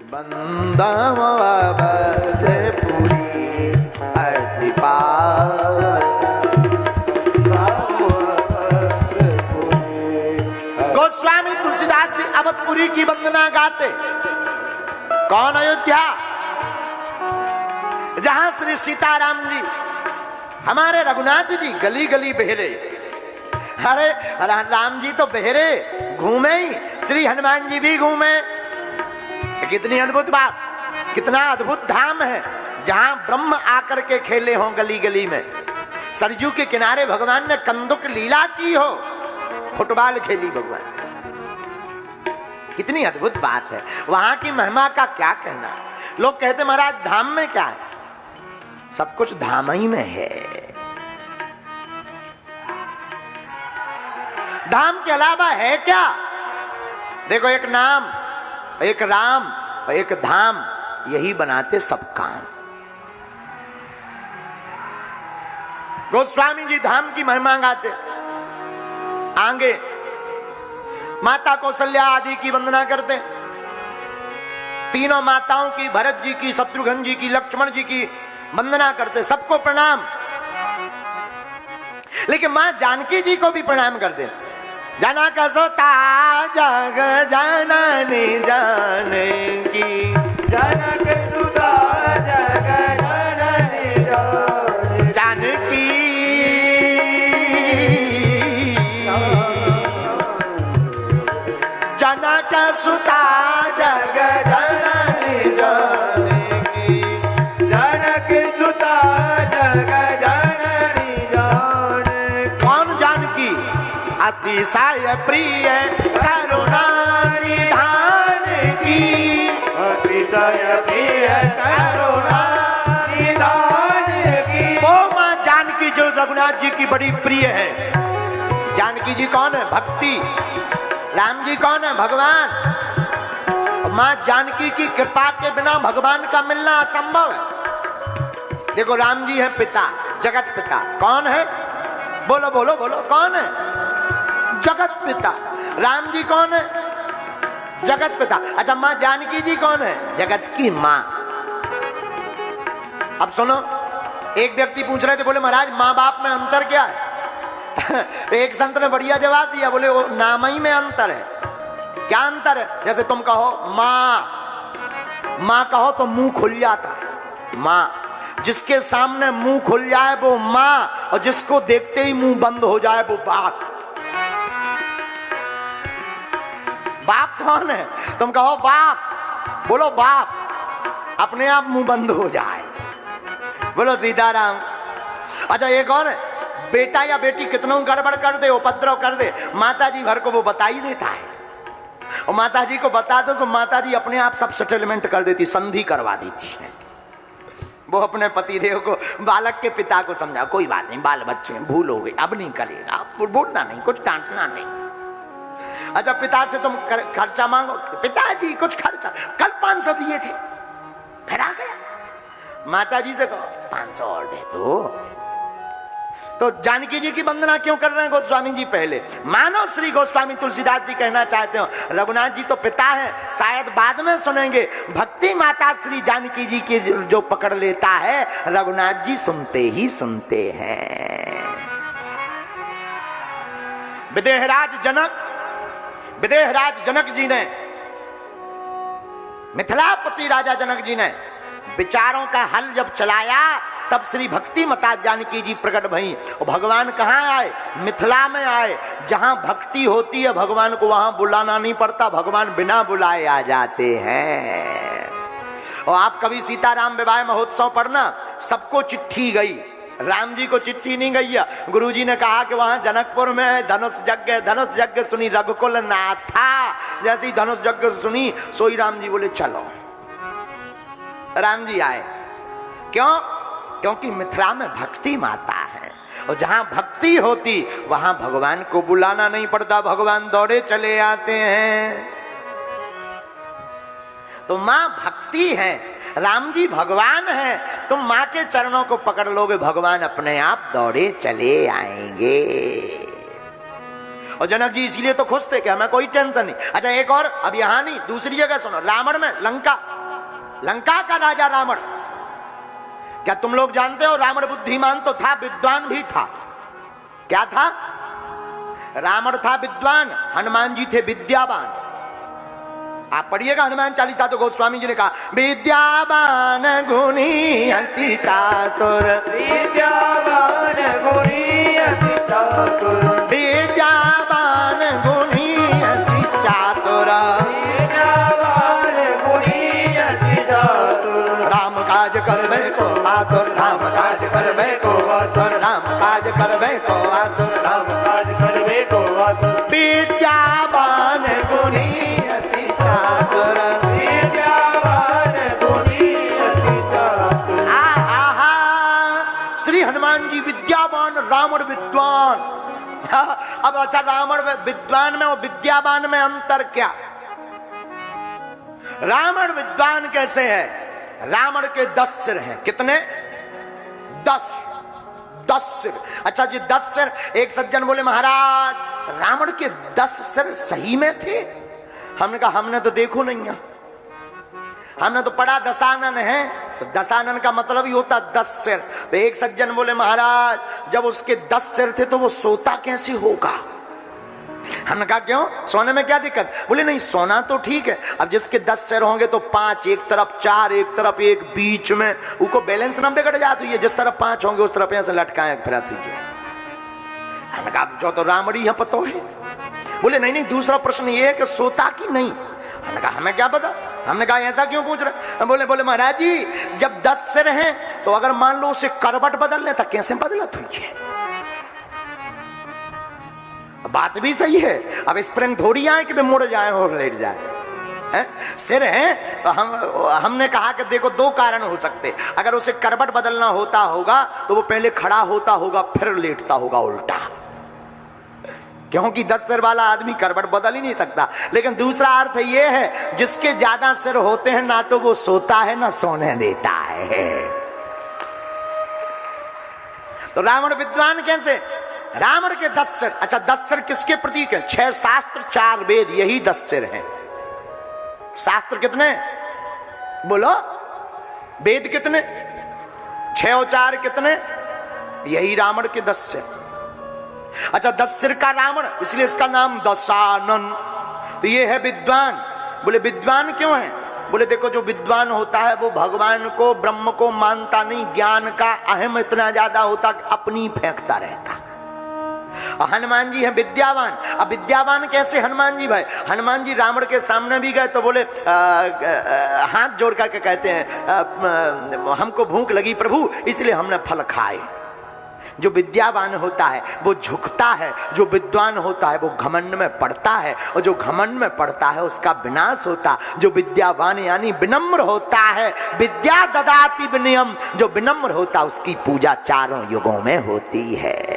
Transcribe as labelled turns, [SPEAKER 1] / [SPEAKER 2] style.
[SPEAKER 1] बंदम पुरी अति गोस्वामी तुलसीदास जी अवधपुरी की वंदना गाते। कौन? अयोध्या, जहां श्री सीताराम जी हमारे रघुनाथ जी गली गली बहरे। अरे राम जी तो बहरे घूमे ही, श्री हनुमान जी भी घूमे। कितनी अद्भुत बात, कितना अद्भुत धाम है जहां ब्रह्म आकर के खेले हों गली गली में। सरजू के किनारे भगवान ने कंदुक लीला की हो, फुटबॉल खेली भगवान। कितनी अद्भुत बात है। वहां की महिमा का क्या कहना। लोग कहते महाराज धाम में क्या है? सब कुछ धाम ही में है। धाम के अलावा है क्या? देखो, एक नाम, एक राम, एक धाम, यही बनाते सब काम। गोस्वामी जी धाम की महिमा गाते। आगे माता कौशल्या आदि की वंदना करते। तीनों माताओं की, भरत जी की, शत्रुघ्न जी की, लक्ष्मण जी की वंदना करते। सबको प्रणाम। लेकिन मां जानकी जी को भी प्रणाम करते। जनक सुता जग जननी जानकी, जनक सुता जग जननी जानकी, जनक सुता जग जननी जानकी, जनक सुता जग जननी जानकी। कौन जानकी? अतिशय प्रिय करुणा निधान की, अतिशय प्रिय करुणा निधान की। वो मां जानकी जो रघुनाथ जी की बड़ी प्रिय है। जानकी जी कौन है? भक्ति। राम जी कौन है? भगवान। मां जानकी की कृपा के बिना भगवान का मिलना असंभव है। देखो, राम जी है पिता, जगत पिता। कौन है? बोलो बोलो बोलो, कौन है? जगत पिता। राम जी कौन है? जगत पिता। अच्छा, मां जानकी जी कौन है? जगत की मां। अब सुनो, एक व्यक्ति पूछ रहे थे, बोले महाराज मां बाप में अंतर क्या है? एक संत ने बढ़िया जवाब दिया, बोले वो नाम ही में अंतर है। क्या अंतर है? जैसे तुम कहो मां, मां कहो तो मुंह खुल जाता है, मां। जिसके सामने मुंह खुल जाए वो मां, और जिसको देखते ही मुंह बंद हो जाए वो बाप। बाप कौन है? तुम कहो बाप, बोलो बाप, अपने आप मुंह बंद हो जाए। बोलो सीताराम। अच्छा, एक और है, बेटा या बेटी कितना गड़बड़ कर दे, उपद्रव कर दे, माता जी भर को वो बता ही देता है। और माता जी को बता दो तो माता जी अपने आप सब सेटलमेंट कर देती, संधि करवा देती है। वो अपने पतिदेव को, बालक के पिता को समझा, कोई बात नहीं, बाल बच्चे भूल हो गई, अब नहीं करेगा, बोलना नहीं, कुछ डांटना नहीं। अच्छा, पिता से तुम खर्चा मांगो, पिताजी कुछ खर्चा, कल 500 दिए थे, फिर आ गया। माता जी से कहो 500 और दे दो। तो जानकी जी की वंदना क्यों कर रहे हैं गोस्वामी जी? पहले मानो श्री गोस्वामी तुलसीदास जी कहना चाहते हो, रघुनाथ जी तो पिता है, शायद बाद में सुनेंगे। भक्ति माता श्री जानकी जी की जो पकड़ लेता है, रघुनाथ जी सुनते ही सुनते हैं। विदेहराज जनक जी ने, मिथिलापति राजा जनक जी ने विचारों का हल जब चलाया, तब श्री भक्ति माता जानकी जी प्रकट भई। और भगवान कहाँ आए? मिथिला में आए। जहां भक्ति होती है भगवान को वहां बुलाना नहीं पड़ता, भगवान बिना बुलाए आ जाते हैं। और आप कभी सीताराम विवाह महोत्सव पढ़ना, सबको चिट्ठी गई, राम जी को चिट्ठी नहीं गई है। गुरुजी ने कहा कि वहां जनकपुर में धनुष यज्ञ सुनी रघुकुल नाथा। जैसी धनुष यज्ञ सुनी, सोई राम जी बोले चलो। राम जी आए। क्यों? क्योंकि मिथिला में भक्ति माता है, और जहां भक्ति होती वहां भगवान को बुलाना नहीं पड़ता, भगवान दौड़े चले आते हैं। तो मां भक्ति है, राम जी भगवान है। तुम मां के चरणों को पकड़ लोगे, भगवान अपने आप दौड़े चले आएंगे। और जनक जी इसलिए तो खुश थे कि हमें कोई टेंशन नहीं। अच्छा एक और, अब यहां नहीं, दूसरी जगह सुनो, रावण में, लंका का राजा रावण। क्या तुम लोग जानते हो रावण बुद्धिमान तो था, विद्वान भी था। क्या था? रावण था विद्वान, हनुमान जी थे विद्यावान। आप पढ़िएगा हनुमान चालीसा तो गोस्वामी जी ने कहा विद्यावान गुणी अति चातुर,
[SPEAKER 2] विद्यावान गुणी अति चातुर,
[SPEAKER 1] विद्यावान गुणी अति चातुर,
[SPEAKER 2] विद्यावान गुणी अति चातुर।
[SPEAKER 1] राम काज करबे को आतुर, राम काज करबे को आतुर, राम काज करबे को आतुर,
[SPEAKER 2] राम काज करबे को आतुर।
[SPEAKER 1] विद्यावान गुणी अति चातुर,
[SPEAKER 2] विद्यावान गुणी अति चातुर।
[SPEAKER 1] आहा, श्री हनुमान जी विद्यावान, रावण विद्वान। अब अच्छा, रावण विद्वान में और विद्यावान में अंतर क्या? रावण विद्वान कैसे है? रावण के 10 सिर हैं। कितने? 10 सिर। अच्छा जी 10 सिर। एक सज्जन बोले महाराज रावण के 10 सिर सही में थे? हमने कहा हमने तो देखो नहीं है, हमने तो पढ़ा दशानन है, तो दशानन का मतलब ही होता 10 सिर। तो एक सज्जन बोले महाराज जब उसके 10 सिर थे तो वो सोता कैसे होगा? हमने कहा क्यों, सोने में क्या दिक्कत? बोले नहीं सोना तो ठीक है, अब जिसके 10 सिर होंगे तो 5 एक तरफ, 4 एक तरफ, एक बीच में, उनको बैलेंस ना बिगड़ जाती है। जिस तरफ 5 होंगे उस तरफ ऐसे लटकाए फिरा दीजिए। हमने कहा जो तो रामड़ी है पतो है। बोले नहीं दूसरा प्रश्न ये है कि सोता कि नहीं। हमने कहा हमें क्या पता। हमने कहा ऐसा क्यों पूछ रहे? बोले महाराज जी जब 10 सिर हैं तो अगर मान लो उसे करवट बदल ले तो कैसे बदलत हुई है? बात भी सही है। अब स्प्रिंग थोड़ी आए कि वे मुड़ जाए और लेट जाए। सिर है तो हमने कहा कि देखो 2 कारण हो सकते। अगर उसे करवट बदलना होता होगा तो वो पहले खड़ा होता होगा फिर लेटता होगा उल्टा, क्योंकि 10 सिर वाला आदमी करवट बदल ही नहीं सकता। लेकिन दूसरा अर्थ ये है जिसके ज्यादा सिर होते हैं ना तो वो सोता है ना सोने देता है। तो रावण विद्वान कैसे? रावण के 10 सिर। अच्छा 10 सिर किसके प्रतीक है? 6 शास्त्र 4 वेद, यही 10 सिर हैं। शास्त्र कितने बोलो? वेद कितने? 6 और 4 कितने? यही रावण के 10 सिर। अच्छा 10 सिर का रावण, इसलिए इसका नाम दशानन। तो ये है विद्वान। बोले विद्वान क्यों है? बोले देखो जो विद्वान होता है वो भगवान को ब्रह्म को मानता नहीं, ज्ञान का अहम इतना ज्यादा होता कि अपनी फेंकता रहता। हनुमान जी है विद्यावान। अब विद्यावान कैसे हनुमान जी भाई? हनुमान जी रावण के सामने भी गए तो बोले हाथ जोड़ करके कहते हैं हमको भूख लगी प्रभु इसलिए हमने फल खाए। जो विद्यावान होता है वो झुकता है, जो विद्वान होता है वो घमंड में पड़ता है, और जो घमंड में पड़ता है उसका विनाश होता। जो विद्यावान यानी विनम्र होता है, विद्या ददाति विनयम, जो विनम्र होता उसकी पूजा 4 युगों में होती है।